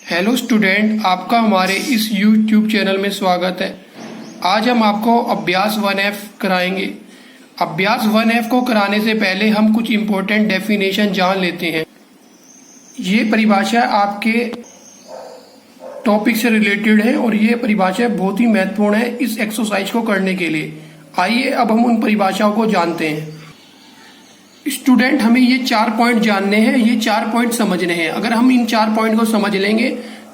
Hello student, आपका हमारे इस YouTube चैनल में स्वागत है। आज हम आपको अभ्यास 1F कराएंगे। अभ्यास 1F को कराने से पहले हम कुछ इम्पोर्टेंट डेफिनेशन जान लेते हैं। ये परिभाषा आपके टॉपिक से रिलेटेड है और ये परिभाषा बहुत ही महत्वपूर्ण है इस एक्सरसाइज को करने के लिए। आइए अब हम उन परिभाषाओं को जानते हैं। स्टूडेंट, हमें ये 4 पॉइंट जानने हैं, ये 4 पॉइंट समझने हैं। अगर हम इन 4 पॉइंट को समझ लेंगे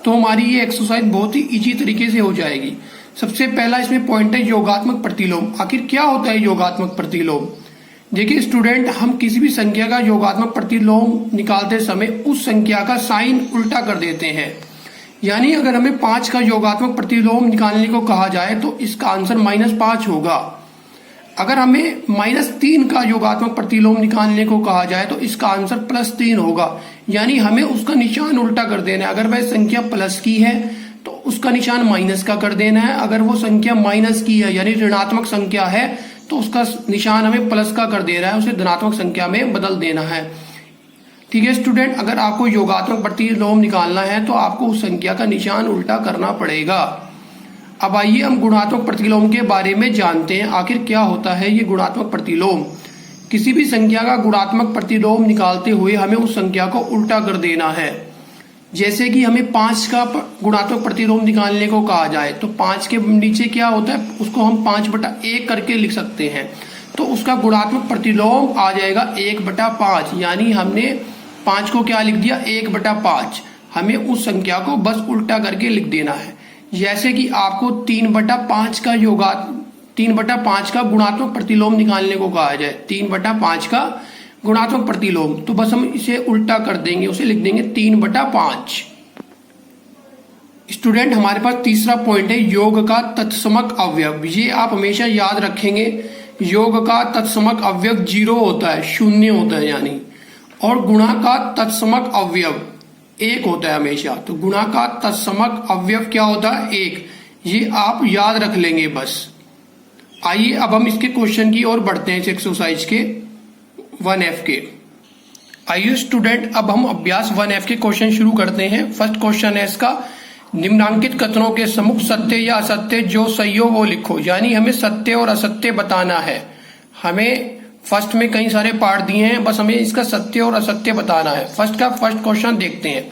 तो हमारी ये एक्सरसाइज बहुत ही इजी तरीके से हो जाएगी। सबसे पहला इसमें पॉइंट है योगात्मक प्रतिलोम। आखिर क्या होता है योगात्मक प्रतिलोम? देखिए स्टूडेंट, हम किसी भी संख्या का योगात्मक प्रतिलोम निकालते समय उस संख्या का साइन उल्टा कर देते हैं। यानी अगर हमें 5 का योगात्मक प्रतिलोम निकालने को कहा जाए तो इसका आंसर -5 होगा। अगर हमें -3 का योगात्मक प्रतिलोम निकालने को कहा जाए तो इसका आंसर +3 होगा। यानी हमें उसका निशान उल्टा कर देना है। अगर वह संख्या प्लस की है तो उसका निशान माइनस का कर देना है। अगर वो संख्या माइनस की है यानी ऋणात्मक संख्या है तो उसका निशान हमें प्लस का कर देना है, उसे धनात्मक संख्या में बदल देना है। ठीक है स्टूडेंट, अगर आपको योगात्मक प्रतिलोम निकालना है तो आपको उस संख्या का निशान उल्टा करना पड़ेगा। अब आइए हम गुणात्मक प्रतिलोम के बारे में जानते हैं। आखिर क्या होता है ये गुणात्मक प्रतिलोम? किसी भी संख्या का गुणात्मक प्रतिलोम निकालते हुए हमें उस संख्या को उल्टा कर देना है। जैसे कि हमें 5 का गुणात्मक प्रतिलोम निकालने को कहा जाए तो 5 के नीचे क्या होता है, उसको हम 5/1 करके लिख सकते हैं। तो उसका गुणात्मक प्रतिलोम आ जाएगा 1/5। यानी हमने 5 को क्या लिख दिया, 1/5। हमें उस संख्या को बस उल्टा करके लिख देना है। जैसे कि आपको 3/5 का गुणात्मक प्रतिलोम निकालने को कहा जाए, 3/5 का गुणात्मक प्रतिलोम, तो बस हम इसे उल्टा कर देंगे, उसे लिख देंगे 3/5। स्टूडेंट, हमारे पास तीसरा पॉइंट है योग का तत्समक अवयव। ये आप हमेशा याद रखेंगे, योग का तत्समक अवयव 0 होता है, 0 होता है यानी, और गुणा का तत्समक अवयव 1 होता है हमेशा। तो गुणा का तत्समक अवयव क्या होता है, 1। ये आप याद रख लेंगे बस। आइए अब हम इसके क्वेश्चन की ओर बढ़ते हैं, इस एक्सरसाइज के 1F के। आइए स्टूडेंट, अब हम अभ्यास 1F के क्वेश्चन शुरू करते हैं। फर्स्ट क्वेश्चन है इसका, निम्नांकित कथनों के सम्मुख सत्य या असत्य जो सही हो वो लिखो। यानी हमें सत्य और असत्य बताना है। हमें फर्स्ट में कई सारे पार्ट दिए हैं, बस हमें इसका सत्य और असत्य बताना है। फर्स्ट क्वेश्चन देखते हैं।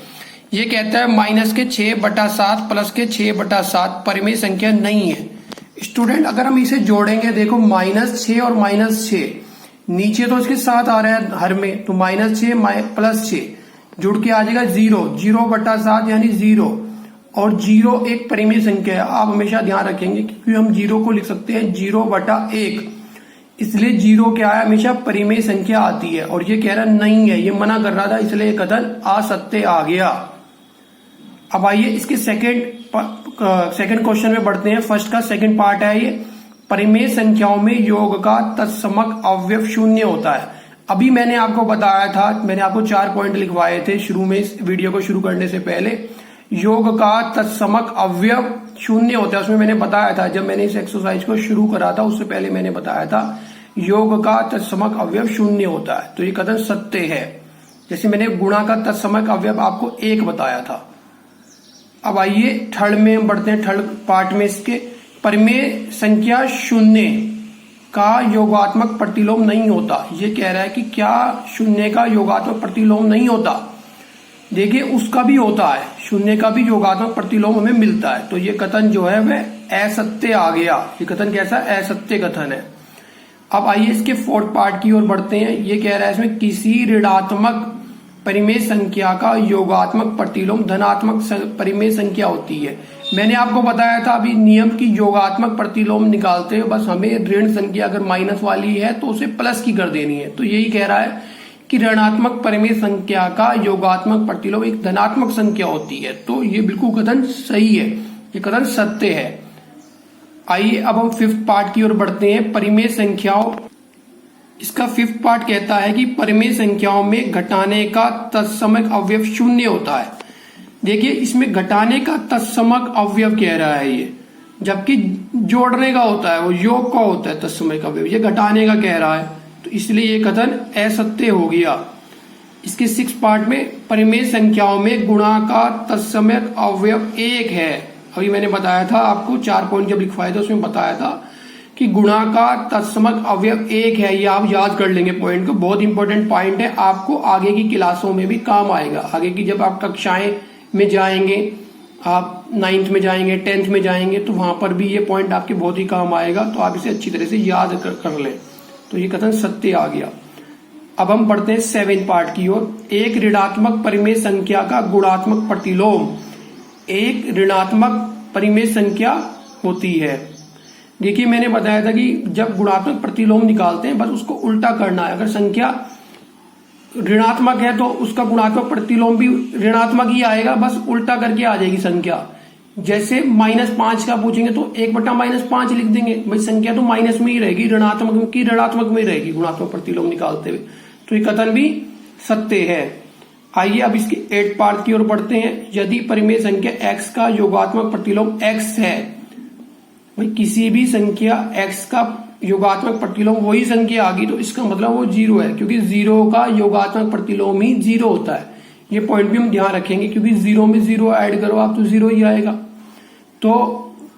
ये कहता है -6/7 +6/7 परिमेय संख्या नहीं है। स्टूडेंट, अगर हम इसे जोड़ेंगे, देखो -6 और -6 नीचे तो इसके साथ आ रहा है हर में, तो -6 + 6 जुड़ के आ जाएगा 0। 0/7 यानी 0, और 0 एक परिमेय संख्या है। आप हमेशा ध्यान रखेंगे क्योंकि हम 0 को लिख सकते हैं 0/1, इसलिए 0 क्या है, हमेशा परिमेय संख्या आती है। और ये कह रहा नहीं है, ये मना कर रहा था, इसलिए कथन असत्य आ गया। अब आइए इसके सेकंड क्वेश्चन में बढ़ते हैं। फर्स्ट का सेकंड पार्ट है ये, परिमेय संख्याओं में योग का तत्समक अवयव 0 होता है। अभी मैंने आपको बताया था, मैंने आपको 4 पॉइंट लिखवाए थे शुरू में, इस वीडियो को शुरू करने से पहले। योग का तत्समक अवयव 0 होता है, उसमें मैंने बताया था, जब मैंने इस एक्सरसाइज को शुरू करा था उससे पहले मैंने बताया था योग का तत्समक अवयव 0 होता है। तो ये कथन सत्य है। जैसे मैंने गुणा का तत्समक अवयव आपको 1 बताया था। अब आइए थर्ड में बढ़ते हैं, थर्ड पार्ट में इसके, परिमेय संख्या 0 का योगात्मक प्रतिलोम नहीं होता। ये कह रहा है कि क्या 0 का योगात्मक प्रतिलोम नहीं होता? देखिए उसका भी होता है, 0 का भी योगात्मक प्रतिलोम हमें मिलता है। तो ये कथन जो है वह असत्य आ गया। ये कथन कैसा, असत्य कथन है। अब आइए इसके फोर्थ पार्ट की ओर बढ़ते हैं। ये कह रहा है इसमें किसी ऋणात्मक परिमेय संख्या का योगात्मक प्रतिलोम धनात्मक परिमेय संख्या होती है। मैंने आपको बताया था अभी नियम की, योगात्मक प्रतिलोम निकालते हैं बस हमें ऋण संख्या अगर माइनस वाली है तो उसे प्लस की कर देनी है। तो यही कह रहा है कि ऋणात्मक परिमेय संख्या का योगात्मक प्रतिलोम एक धनात्मक संख्या होती है। तो ये बिल्कुल कथन सही है, ये कथन सत्य है। आइए अब हम फिफ्थ पार्ट की ओर बढ़ते हैं, परिमेय संख्याओं। इसका फिफ्थ पार्ट कहता है कि परिमेय संख्याओं में घटाने का तत्समक अवयव 0 होता है। देखिए इसमें घटाने का तत्समक अवयव कह रहा है ये, जबकि जोड़ने का होता है, वो योग का होता है तत्समक अवयव, ये घटाने का कह रहा है। तो इसलिए ये कथन असत्य हो गया। इसके 6 पार्ट में परिमेय संख्याओं में गुणा का तत्समक अवयव 1 है। अभी मैंने बताया था आपको 4 पॉइंट जब लिखवाए थे उसमें बताया था कि गुणा का तत्समक अवयव 1 है। ये आप याद कर लेंगे पॉइंट को, बहुत इंपॉर्टेंट पॉइंट है, आपको आगे की क्लासों में भी काम आएगा। आगे की जब आप कक्षाएं में जाएंगे, आप 9th में जाएंगे, 10th में जाएंगे, तो वहां पर भी ये पॉइंट आपके बहुत ही काम आएगा। तो आप इसे अच्छी तरह से याद कर लें। तो ये कथन सत्य आ गया। अब हम पढ़ते हैं 7 पार्ट की ओर। एक ऋणात्मक परिमेय संख्या का गुणात्मक प्रतिलोम। एक ऋणात्मक परिमेय संख्या होती है। देखिए मैंने बताया था कि जब गुणात्मक प्रतिलोम निकालते हैं बस उसको उल्टा करना है। अगर संख्या ऋणात्मक है तो उसका गुणात्मक प्रतिलोम भी ऋणात्मक ही आएगा, बस उल्टा करके आ जाएगी संख्या। जैसे -5 का पूछेंगे तो 1/-5 लिख देंगे, भाई संख्या तो माइनस में ही रहेगी, ऋणात्मक की ऋणात्मक में रहेगी गुणात्मक प्रतिलोम निकालते हुए। तो ये कथन भी सत्य है। आइए अब इसके 8 पार्ट की ओर बढ़ते हैं। यदि परिमेय संख्या x का योगात्मक प्रतिलोम x है, भाई किसी भी संख्या x का योगात्मक प्रतिलोम वही संख्या आ गई तो इसका मतलब वो 0 है, क्योंकि 0 का योगात्मक प्रतिलोम ही 0 होता है। ये पॉइंट भी हम ध्यान रखेंगे, क्योंकि 0 में 0 ऐड करो आप तो 0 ही आएगा। तो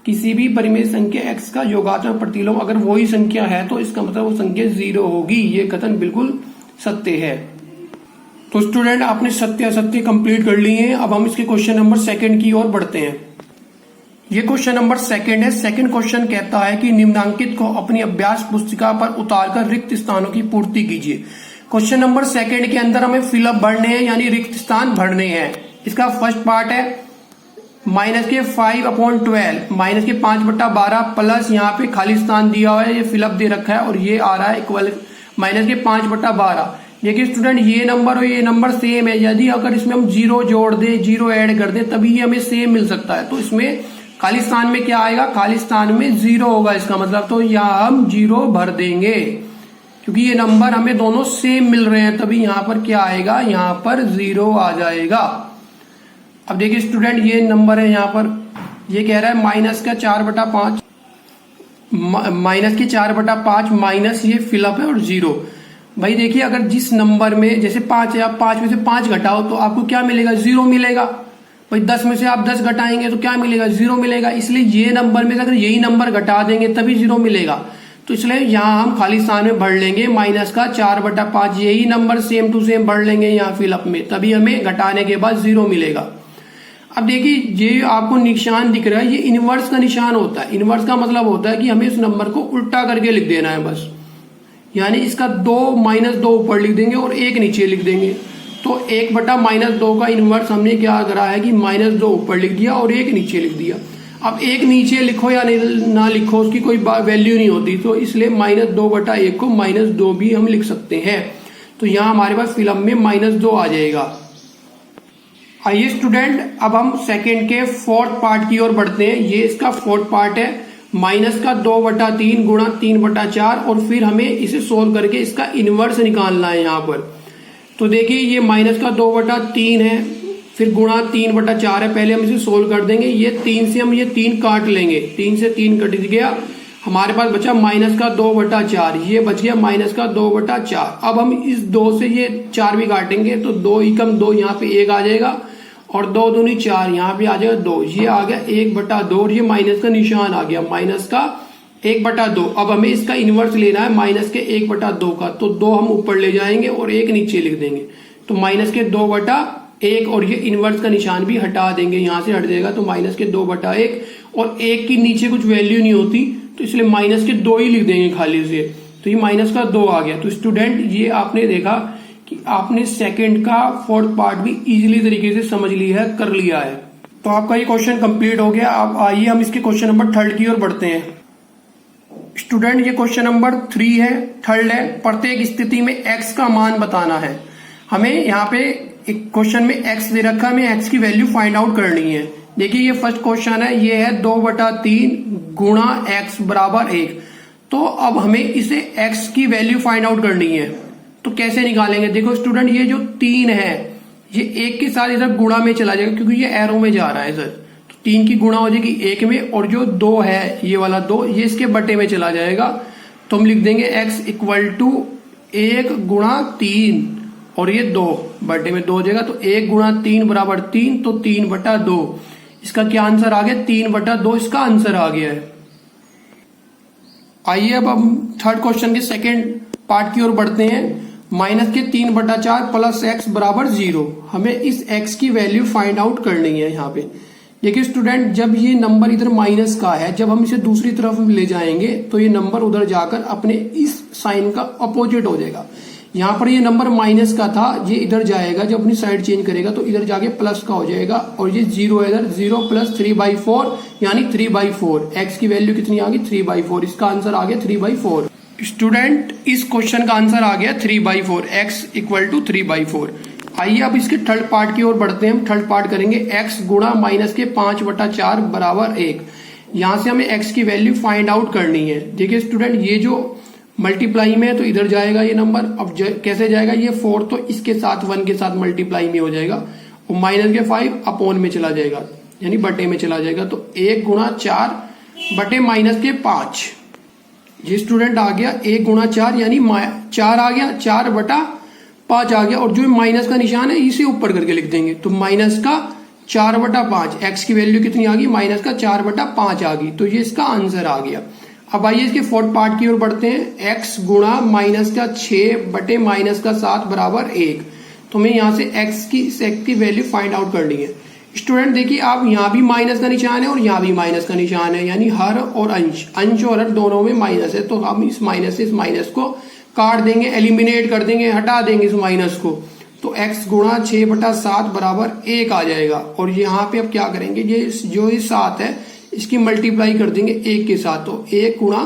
किसी भी परिमेय संख्या x का योगात्मक प्रतिलोम अगर वही संख्या है तो इसका मतलब वो संख्या 0 होगी। ये कथन बिल्कुल सत्य है। तो स्टूडेंट आपने सत्य असत्य कंप्लीट कर लिए हैं। अब हम इसके क्वेश्चन नंबर 2 की ओर बढ़ते हैं। ये क्वेश्चन नंबर 2 है। सेकंड क्वेश्चन कहता है कि निम्नांकित को अपनी अभ्यास पुस्तिका पर उतारकर रिक्त स्थानों की पूर्ति कीजिए। क्वेश्चन नंबर 2 के अंदर हमें फिलअप भरने हैं, यानी रिक्त स्थान भरने हैं। इसका फर्स्ट पार्ट है -5/12 -5/12 प्लस यहाँ पे खाली स्थान दिया हुआ है, ये फिलअप दे रखा है, और ये आ रहा है इक्वल -5/12। देखिए स्टूडेंट ये नंबर और ये नंबर सेम है। यदि अगर इसमें हम 0 जोड़ दें, 0 ऐड कर दें, तभी ये हमें सेम मिल सकता है। तो इसमें खाली स्थान में क्या आएगा? खाली स्थान में 0 होगा इसका मतलब, तो यहाँ हम 0 भर देंगे, क्योंकि ये नंबर हमें दोनों सेम मिल रहे हैं, तभी यहाँ पर क्या आएगा? यहाँ पर 0 आ जाएगा। अब देखिए स्टूडेंट ये नंबर है, यहाँ पर ये कह रहा है -4/5 -4/5 माइनस ये फिलअप है और 0। भाई देखिए अगर जिस नंबर में जैसे 5 है, आप 5 में से 5 घटाओ तो आपको क्या मिलेगा? 0 मिलेगा। भाई 10 में से आप 10 घटाएंगे तो क्या मिलेगा? 0 मिलेगा। इसलिए ये नंबर में अगर यही नंबर घटा देंगे तभी 0 मिलेगा। तो इसलिए यहाँ हम खाली स्थान में भर लेंगे -4/5, यही नंबर सेम टू सेम भर लेंगे यहाँ फिलअप में, तभी हमें घटाने के बाद 0 मिलेगा। अब देखिए ये आपको निशान दिख रहा है, ये इनवर्स का निशान होता है। इनवर्स का मतलब होता है कि हमें इस नंबर को उल्टा करके लिख देना है बस, यानी इसका 2 -2 ऊपर लिख देंगे और 1 नीचे लिख देंगे। तो 1/-2 का इनवर्स हमने क्या करा है कि -2 ऊपर लिख दिया और 1 नीचे लिख दिया। अब 1 नीचे लिखो या ना लिखो उसकी कोई वैल्यू नहीं होती, तो इसलिए -2/1 को -2 भी हम लिख सकते हैं। तो यहाँ हमारे पास फिलअप में -2 आ जाएगा। आइए स्टूडेंट अब हम सेकंड के 4th पार्ट की ओर बढ़ते हैं। ये इसका 4th पार्ट है, -2/3 गुणा 3/4, और फिर हमें इसे सोल्व करके इसका इनवर्स निकालना है यहाँ पर। तो देखिए ये -2/3 है, फिर गुणा 3/4 है। पहले हम इसे सोल्व कर देंगे। ये 3 से हम ये 3 काट लेंगे, 3 से 3 कट गया, हमारे पास बचा -2/4, ये बच गया -2/4। अब हम इस 2 से ये 4 भी काटेंगे तो 2 एकम 2, यहाँ पे 1 आ जाएगा, और 2 दूनी 4, यहाँ पे आ जाएगा 2, ये आ गया 1/2, और ये माइनस का निशान आ गया, -1/2। अब हमें इसका इनवर्स लेना है -1/2 का, तो 2 हम ऊपर ले जाएंगे और 1 नीचे लिख देंगे, तो -2/1, और ये इनवर्स का निशान भी हटा देंगे, यहाँ से हट जाएगा, तो -2/1, और 1 की नीचे कुछ वैल्यू नहीं होती तो इसलिए -2 ही लिख देंगे खाली से, तो ये -2 आ गया। तो स्टूडेंट ये आपने देखा कि आपने सेकंड का 4th पार्ट भी इजीली तरीके से समझ लिया है, कर लिया है। तो आपका ये क्वेश्चन कंप्लीट हो गया। अब आइए हम इसके क्वेश्चन नंबर 3 की ओर बढ़ते हैं। स्टूडेंट ये क्वेश्चन नंबर 3 है, 3rd है। प्रत्येक स्थिति में x का मान बताना है। हमें यहाँ पे एक क्वेश्चन में x दे रखा है, हमें x की वैल्यू फाइंड आउट करनी है। देखिए ये फर्स्ट क्वेश्चन है, ये है 2/3 गुणा x बराबर 1। तो अब हमें इसे x की वैल्यू फाइंड आउट करनी है, तो कैसे निकालेंगे? देखो स्टूडेंट ये जो 3 है ये 1 के साथ इधर गुणा में चला जाएगा, क्योंकि ये एरो में जा रहा है सर, तो 3 की गुणा हो जाएगी 1 में, और जो 2 है ये वाला 2 ये इसके बटे में चला जाएगा। तो हम लिख देंगे x = 1 गुणा 3, और ये 2 बटे में 2 हो जाएगा। तो 1 गुणा 3 बराबर 3, तो 3/2। इसका क्या आंसर आ गया? 3/2 इसका आंसर आ गया है। आइए अब हम थर्ड क्वेश्चन के सेकेंड पार्ट की ओर बढ़ते हैं। माइनस के 3/4 प्लस एक्स बराबर 0। हमें इस एक्स की वैल्यू फाइंड आउट करनी है। यहाँ पे देखिए स्टूडेंट, जब ये नंबर इधर माइनस का है, जब हम इसे दूसरी तरफ ले जाएंगे तो ये नंबर उधर जाकर अपने इस साइन का अपोजिट हो जाएगा। यहाँ पर ये नंबर माइनस का था, ये इधर जाएगा, जब अपनी साइड चेंज करेगा तो इधर जाके प्लस का हो जाएगा। और ये 0 है इधर, 0 + 3/4 यानी 3/4। एक्स की वैल्यू कितनी आ गई? 3/4। इसका आंसर आ गया 3/4। स्टूडेंट, इस क्वेश्चन का आंसर आ गया 3/4। एक्स = 3/4। आइए अब इसके थर्ड पार्ट की ओर बढ़ते हैं। हम थर्ड पार्ट करेंगे x गुणा माइनस के 5/4 बराबर 1। यहां से हमें x की वैल्यू फाइंड आउट करनी है। देखिए स्टूडेंट, ये जो मल्टीप्लाई में है तो इधर जाएगा ये नंबर। अब कैसे जाएगा? ये 4 तो इसके साथ 1 के साथ मल्टीप्लाई में हो जाएगा और माइनस के 5 अपॉन में चला जाएगा, यानी बटे में चला जाएगा। तो 1 गुणा 4 बटे माइनस के 5। ये स्टूडेंट आ गया 1 गुणा 4 यानी 4 आ गया, 4/5 आ गया। और जो माइनस का निशान है इसे ऊपर करके लिख देंगे। तो माइनस का 4/5। एक्स की वैल्यू कितनी आ गई? माइनस का 4/5 आ गई। तो ये इसका आंसर आ गया। अब आइए इसके फोर्थ पार्ट की ओर बढ़ते हैं। एक्स गुणा माइनस का 6 बटे माइनस का 7 बराबर 1। तो हमें यहाँ से एक्स की वैल्यू फाइंड आउट करनी है। स्टूडेंट देखिए, आप यहाँ भी माइनस का निशान है और यहाँ भी माइनस का निशान है, यानी हर और अंश और हर दोनों में माइनस है। तो हम इस माइनस से इस माइनस को काट देंगे, एलिमिनेट कर देंगे, हटा देंगे इस माइनस को। तो x गुणा 6/7 बराबर 1 आ जाएगा। और यहाँ पे अब क्या करेंगे? ये जो 7 है इसकी मल्टीप्लाई कर देंगे 1 के साथ। तो 1 गुणा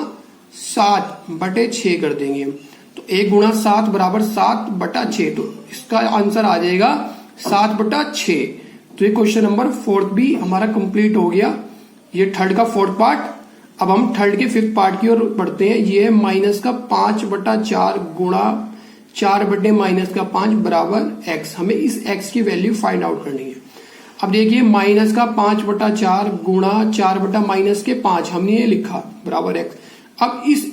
7/6 कर देंगे। तो 1 गुणा 7 बराबर 7/6। तो इसका आंसर आ जाएगा 7/6। तो ये क्वेश्चन नंबर 4 भी हमारा कंप्लीट हो गया। ये थर्ड का फोर्थ पार्ट। अब हम थर्ड के फिफ्थ पार्ट की ओर बढ़ते हैं। ये है माइनस का 5/4 गुणा 4 बटे माइनस का 5 बराबर x। हमें इस x की वैल्यू फाइंड आउट करनी है। अब देखिए, माइनस का 5/4 गुणा 4 बटा माइनस के 5 हमने ये लिखा बराबर x। अब इस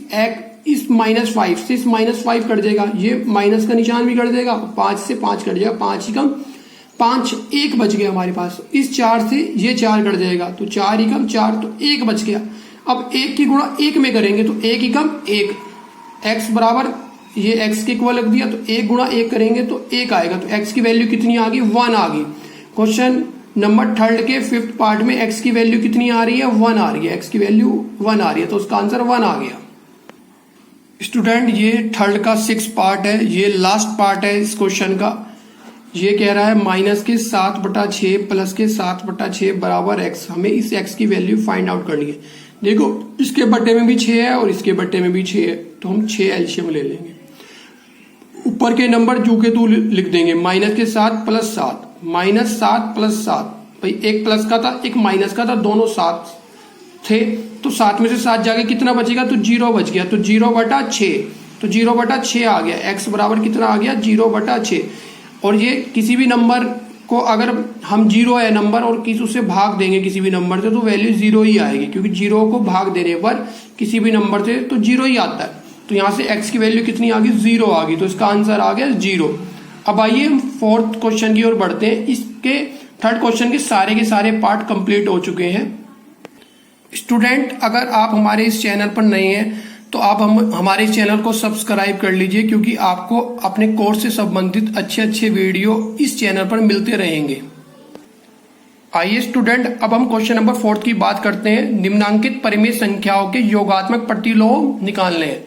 -5 से इस -5 कट जाएगा, ये माइनस का निशान भी कट जाएगा, 5 से 5 कट जाएगा, 5 ही कम 5, 1 बच गया हमारे पास। इस 4 से ये 4 कट जाएगा, तो 4 ही कम 4, तो 1 बच गया। अब 1 की गुणा 1 में करेंगे तो 1 ही कम 1। x बराबर ये x के इक्वल रख दिया, तो 1 गुणा 1 करेंगे तो 1 आएगा। तो x की वैल्यू कितनी आ गई? 1 आ गई। क्वेश्चन नंबर थर्ड के फिफ्थ पार्ट में x की वैल्यू कितनी आ रही है? 1 आ रही है। x की वैल्यू 1 आ रही है, तो उसका आंसर 1 आ गया। स्टूडेंट, ये थर्ड का 6th पार्ट है, ये लास्ट पार्ट है इस क्वेश्चन का। ये कह रहा है माइनस के 7/6 प्लस के 7/6 बराबर x। हमें इस x की वैल्यू फाइंड आउट करनी है। देखो, इसके बट्टे में भी 6 है और इसके बट्टे में भी 6 है, तो हम 6 एलसीएम ले लेंगे। ऊपर के नंबर जू के तू लिख देंगे। माइनस के 7 प्लस 7, -7 प्लस 7। भाई एक प्लस का था, एक माइनस का था, दोनों 7 थे, तो 7 में से 7 जाके कितना बचेगा? तो 0 बच गया। तो 0/6, तो 0/6 आ गया। x बराबर कितना आ गया? 0/6। और ये किसी भी नंबर को अगर हम 0 है नंबर और किसी उससे भाग देंगे किसी भी नंबर से, तो वैल्यू 0 ही आएगी, क्योंकि 0 को भाग देने पर किसी भी नंबर से तो 0 ही आता है। तो यहाँ से x की वैल्यू कितनी आ गई? 0 आ गई। तो इसका आंसर आ गया 0। अब आइए हम फोर्थ क्वेश्चन की ओर बढ़ते हैं। इसके थर्ड क्वेश्चन के सारे पार्ट कंप्लीट हो चुके हैं। स्टूडेंट, अगर आप हमारे इस चैनल पर नए हैं तो आप हमारे इस चैनल को सब्सक्राइब कर लीजिए, क्योंकि आपको अपने कोर्स से संबंधित अच्छे वीडियो इस चैनल पर मिलते रहेंगे। आइए स्टूडेंट, अब हम क्वेश्चन नंबर 4 की बात करते हैं। निम्नांकित परिमेय संख्याओं के योगात्मक प्रतिलोम निकालने हैं।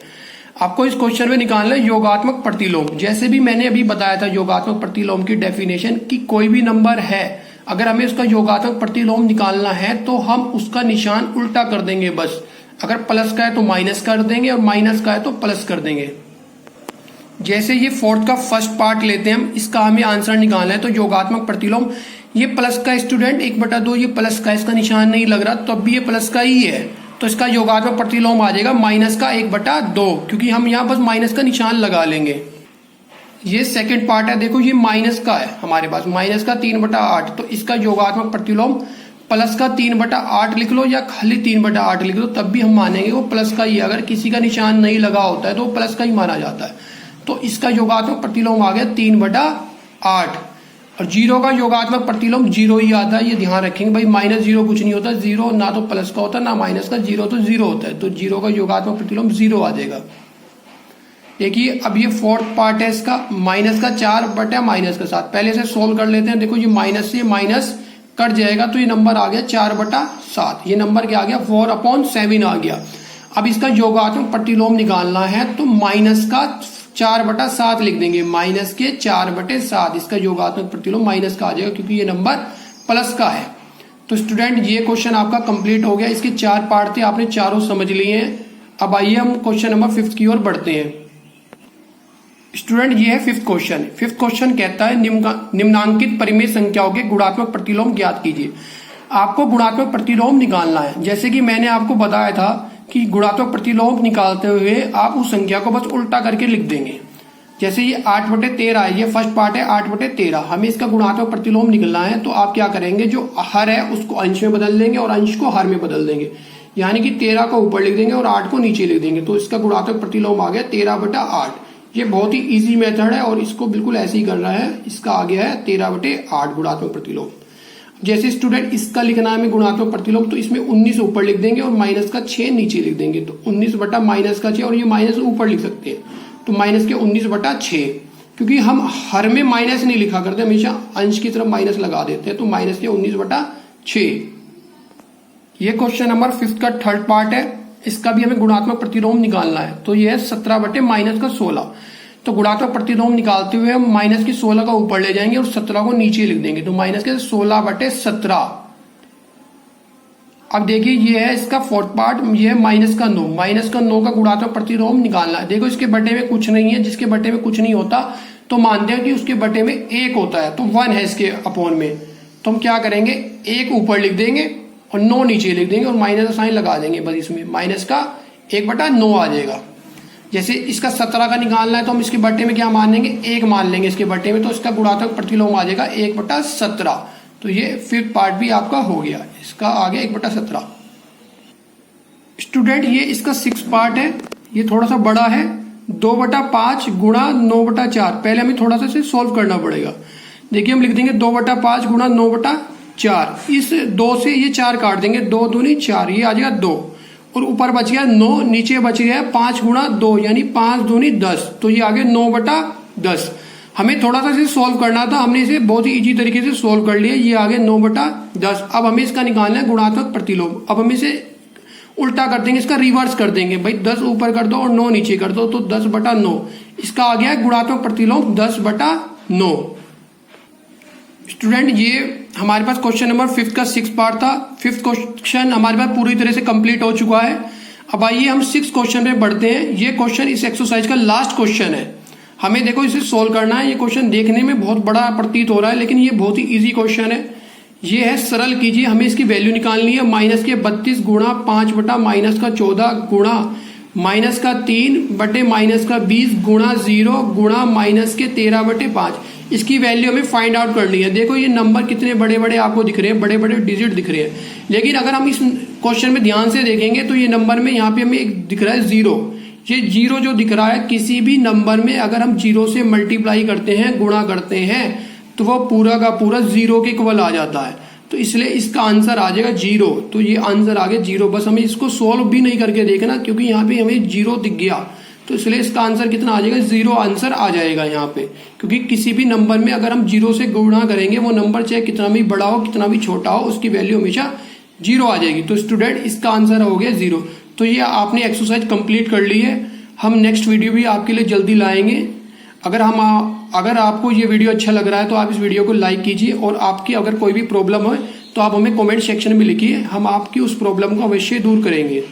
आपको इस क्वेश्चन में निकालना है योगात्मक प्रतिलोम। जैसे भी मैंने अभी बताया था योगात्मक प्रतिलोम की डेफिनेशन, कि कोई भी नंबर है, अगर हमें उसका योगात्मक प्रतिलोम निकालना है तो हम उसका निशान उल्टा कर देंगे बस। अगर प्लस का है तो माइनस कर देंगे और माइनस का है तो प्लस कर देंगे। जैसे ये फोर्थ का फर्स्ट पार्ट लेते हैं हम, इसका हमें आंसर निकालना है। तो योगात्मक प्रतिलोम, ये प्लस का स्टूडेंट 1/2, ये प्लस का, इसका निशान नहीं लग रहा, तो अब भी ये प्लस का ही है, तो इसका योगात्मक प्रतिलोम आ जाएगा माइनस का 1/2, क्योंकि हम यहाँ बस माइनस का निशान लगा लेंगे। ये सेकंड पार्ट है, देखो ये माइनस का है हमारे पास, माइनस का 3/8, तो इसका योगात्मक प्रतिलोम प्लस का 3/8 लिख लो या खाली 3/8 लिख लो, तब भी हम मानेंगे वो प्लस का ही है। अगर किसी का निशान नहीं लगा होता है तो वो प्लस का ही माना जाता है। तो इसका योगात्मक प्रतिलोम आ गया 3/8। और जीरो का योगात्मक प्रतिलोम जीरो ही आता है, ये ध्यान रखेंगे भाई। माइनस जीरो कुछ नहीं होता, जीरो ना तो प्लस का होता है ना माइनस का, जीरो तो जीरो होता है, तो जीरो का योगात्मक प्रतिलोम जीरो आ जाएगा। देखिए अब ये फोर्थ पार्ट है इसका, माइनस का 4/-7। पहले से सोल्व कर लेते हैं। देखो ये माइनस से माइनस कट जाएगा तो ये नंबर आ गया 4/7। ये नंबर क्या आ गया 4/7 आ गया। अब इसका योगात्मक प्रतिलोम निकालना है तो माइनस का 4/7 लिख देंगे, माइनस के 4/7 इसका योगात्मक प्रतिलोम माइनस का आ जाएगा क्योंकि ये नंबर प्लस का है। तो स्टूडेंट ये क्वेश्चन आपका कंप्लीट हो गया। इसके 4 पार्ट थे, आपने चारों समझ लिए हैं। अब आइए हम क्वेश्चन नंबर 5 की ओर बढ़ते हैं। स्टूडेंट ये है 5th क्वेश्चन। 5th क्वेश्चन कहता है निम्नांकित परिमेय संख्याओं के गुणात्मक प्रतिलोम ज्ञात कीजिए। आपको गुणात्मक प्रतिलोम निकालना है। जैसे कि मैंने आपको बताया था कि गुणात्मक प्रतिलोम निकालते हुए आप उस संख्या को बस उल्टा करके लिख देंगे। जैसे ये 8/13 है, ये फर्स्ट पार्ट है 8/13। हमें इसका गुणात्मक प्रतिलोम निकलना है तो आप क्या करेंगे, जो हर है उसको अंश में बदल देंगे और अंश को हर में बदल देंगे। यानी कि 13 को ऊपर लिख देंगे और 8 को नीचे लिख देंगे। तो इसका गुणात्मक प्रतिलोम आ गया 13/8। ये बहुत ही इजी मेथड है और इसको बिल्कुल ऐसे ही करना है। इसका आ गया है 13/8 गुणात्मक प्रतिलोम। जैसे स्टूडेंट इसका लिखना है हमें गुणात्मक प्रतिलोम, तो इसमें 19 ऊपर लिख देंगे और माइनस का 6 नीचे लिख देंगे। तो 19/-6 और ये माइनस ऊपर लिख सकते हैं, तो माइनस के 19/6। क्योंकि हम हर में माइनस नहीं लिखा करते, हमेशा अंश की तरफ माइनस लगा देते हैं, तो माइनस के 19/6। ये क्वेश्चन नंबर 5 का 3rd पार्ट है। इसका भी हमें गुणात्मक प्रतिलोम निकालना है। तो ये है 17/-16। तो गुणात्मक प्रतिलोम निकालते हुए हम माइनस की 16 का ऊपर ले जाएंगे और 17 को नीचे लिख देंगे। तो माइनस के 16/17। अब देखिए ये है इसका 4th पार्ट, ये है माइनस का 9। माइनस का 9 का गुणात्मक प्रतिलोम निकालना है। देखो इसके बटे में कुछ नहीं है, जिसके बटे में कुछ नहीं होता तो मानते हैं कि उसके बटे में 1 होता है, तो 1 है इसके अपोन में। तो हम क्या करेंगे, 1 ऊपर लिख देंगे और 9 नीचे लिख देंगे और माइनस का साइन लगा देंगे। बस इसमें माइनस का 1/9 आ जाएगा। जैसे इसका 17 का निकालना है तो हम इसके बटे में क्या मान लेंगे, 1 मान लेंगे इसके बटे में, तो इसका गुणात्मक प्रतिलोम आ जाएगा 1/17। तो ये 5th पार्ट भी आपका हो गया, इसका आ गया 1/17। स्टूडेंट ये इसका 6th पार्ट है, ये थोड़ा सा बड़ा है, 2/5 गुणा 9/4। पहले हमें थोड़ा सा इसे सोल्व करना पड़ेगा। देखिए हम लिख देंगे 2/5 गुणा 9/4। इस 2 से ये 4 काट देंगे, 2 दूनी 4, ये आ जाएगा 2 और ऊपर बच गया 9, नीचे बच गया 5 गुणा 2 यानी 5 दूनी 10। तो ये आ गया 9/10। हमें थोड़ा सा इसे सोल्व करना था, हमने इसे बहुत ही इजी तरीके से सोल्व कर लिया। ये आ गया 9/10। अब हमें इसका निकालना है गुणात्मक प्रतिलोम। अब हम इसे उल्टा कर देंगे, इसका रिवर्स कर देंगे भाई, 10 ऊपर कर दो और 9 नीचे कर दो, तो 10/9। इसका आ गया गुणात्मक प्रतिलोम 10/9। स्टूडेंट ये हमारे पास क्वेश्चन नंबर 5 का 6th पार्ट था। 5th क्वेश्चन हमारे पास पूरी तरह से कंप्लीट हो चुका है। अब आइए हम 6th क्वेश्चन पे बढ़ते हैं। ये क्वेश्चन इस एक्सरसाइज का लास्ट क्वेश्चन है। हमें देखो इसे सोल्व करना है। ये क्वेश्चन देखने में बहुत बड़ा प्रतीत हो रहा है लेकिन ये बहुत ही इजी क्वेश्चन है। ये है सरल कीजिए, हमें इसकी वैल्यू निकालनी है। माइनस के 32 गुणा 5/-14 गुणा माइनस का 3/-20 गुणा 0 गुणा माइनस के 13/5। इसकी वैल्यू हमें फाइंड आउट करनी है। देखो ये नंबर कितने बड़े बड़े आपको दिख रहे हैं, बड़े बड़े डिजिट दिख रहे हैं। लेकिन अगर हम इस क्वेश्चन में ध्यान से देखेंगे तो ये नंबर में यहाँ पे हमें एक दिख रहा है 0। ये 0 जो दिख रहा है, किसी भी नंबर में अगर हम 0 से मल्टीप्लाई करते हैं, गुणा करते हैं, तो वो पूरा का पूरा 0 के इक्वल आ जाता है। तो इसलिए इसका आंसर आ जाएगा 0। तो ये आंसर आ गया 0। बस हमें इसको सोल्व भी नहीं करके देखना क्योंकि यहाँ पे हमें 0 दिख गया, तो इसलिए इसका आंसर कितना आ जाएगा, 0 आंसर आ जाएगा यहाँ पे। क्योंकि किसी भी नंबर में अगर हम 0 से गुणा करेंगे, वो नंबर चाहे कितना भी बड़ा हो कितना भी छोटा हो, उसकी वैल्यू हमेशा 0 आ जाएगी। तो स्टूडेंट इसका आंसर हो गया 0। तो ये आपने एक्सरसाइज कंप्लीट कर ली है। हम नेक्स्ट वीडियो भी आपके लिए जल्दी लाएंगे। अगर आपको ये वीडियो अच्छा लग रहा है तो आप इस वीडियो को लाइक कीजिए और आपकी अगर कोई भी प्रॉब्लम हो तो आप हमें कमेंट सेक्शन में लिखिए, हम आपकी उस प्रॉब्लम को अवश्य दूर करेंगे।